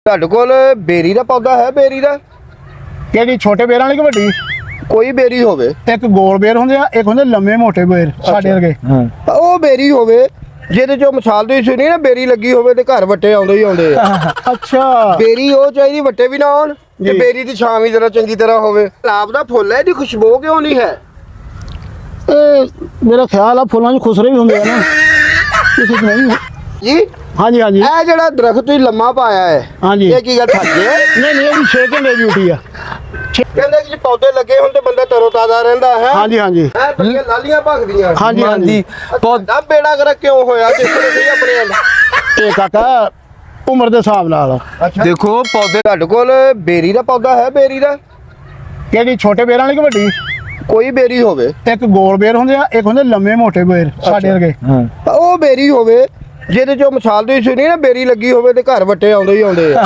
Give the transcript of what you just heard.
ਤੁਹਾਡੇ ਕੋਲ ਬੇਰੀ ਦਾ ਪੌਦਾ ਹੈ? ਬੇਰੀ ਦਾ ਕਿਹੜੀ ਛੋਟੇ ਬੇਰਾਂ ਵਾਲੀ ਕਿ ਵੱਡੀ? ਕੋਈ ਬੇਰੀ ਹੋਵੇ। ਇੱਕ ਗੋਲ ਬੇਰ ਹੁੰਦੇ ਆ, ਇੱਕ ਹੁੰਦੇ ਲੰਮੇ ਮੋਟੇ ਬੇਰ ਸਾਡੇ ਵਰਗੇ। ਉਹ ਬੇਰੀ ਹੋਵੇ ਜਿਹਦੇ ਚੋਂ ਮਿਸਾਲ ਦੀ ਸੁਣੀ ਨਾ, ਬੇਰੀ ਲੱਗੀ ਹੋਵੇ ਤੇ ਘਰ ਵੱਟੇ ਆਉਂਦੇ ਹੀ ਆਉਂਦੇ ਆ। ਅੱਛਾ, ਬੇਰੀ ਉਹ ਚਾਹੀਦੀ ਵੱਟੇ ਵੀ ਨਾ ਆਉਣ ਤੇ ਬੇਰੀ ਦੀ ਛਾਂ ਵੀ ਜਰਾ ਚੰਗੀ ਤਰ੍ਹਾਂ ਹੋਵੇ। ਗੁਲਾਬ ਦਾ ਫੁੱਲ ਹੈ, ਇਹਦੀ ਖੁਸ਼ਬੂ ਕਿਉਂ ਨਹੀਂ ਹੈ? ਇਹ ਮੇਰਾ ਖਿਆਲ ਆ ਫੁੱਲਾਂ 'ਚ ਖੁਸਰੇ ਵੀ ਹੁੰਦੇ ਆ ਨਾ, ਕਿਸੇ 'ਚ ਨਹੀਂ ਹੈ। ਜੀ ਹਾਂਜੀ ਹਾਂਜੀ ਇਹ ਜਿਹੜਾ ਦਰਖਤ ਤੁਸੀਂ ਲੰਮਾ ਪਾਇਆ ਹੈ, ਹਾਂਜੀ। ਇਹ ਕੀ ਗੱਲ ਥੱਕੇ? ਨਹੀਂ ਨਹੀਂ, ਇਹਦੀ 6 ਘੰਟੇ ਡਿਊਟੀ ਆ। ਕਹਿੰਦੇ ਕਿ ਜੇ ਪੌਦੇ ਲੱਗੇ ਹੁਣ ਤੇ ਬੰਦਾ ਤਰੋ ਤਾਜ਼ਾ ਰਹਿੰਦਾ ਹੈ। ਹਾਂਜੀ ਹਾਂਜੀ ਇਹ ਬੜੀਆਂ ਲਾਲੀਆਂ ਭਖਦੀਆਂ। ਹਾਂਜੀ ਹਾਂਜੀ। ਪੌਦਾ ਬੇੜਾ ਕਰ ਕਿਉਂ ਹੋਇਆ? ਦੇਖੋ ਸਹੀ ਆਪਣੇ ਵੱਲ। ਇਹ ਕਾਕਾ ਉਮਰ ਦੇ ਹਿਸਾਬ ਨਾਲ। ਦੇਖੋ ਪੌਦੇ ਤੁਹਾਡੇ ਕੋਲ ਬੇਰੀ ਦਾ ਪੌਦਾ ਹੈ? ਬੇਰੀ ਦਾ ਕਿਹੜੀ ਛੋਟੇ ਬੇਰਾਂ ਵਾਲੀ ਕਿ ਵੱਡੀ? ਕੋਈ ਬੇਰੀ ਹੋਵੇ। ਇੱਕ ਗੋਲ ਬੇਰ ਹੁੰਦੇ ਆ, ਇੱਕ ਹੁੰਦੇ ਲੰਮੇ ਮੋਟੇ ਬੇਰ ਸਾਡੇ ਵਰਗੇ। ਉਹ ਬੇਰੀ ਹੋਵੇ ਜਿਹਦੇ ਚੋਂ ਮਿਸਾਲ ਦੀ ਸੁਣੀ ਨਾ, ਬੇਰੀ ਲੱਗੀ ਹੋਵੇ ਤੇ ਘਰ ਵੱਟੇ ਆਉਂਦੇ ਹੀ ਆਉਂਦੇ ਆ।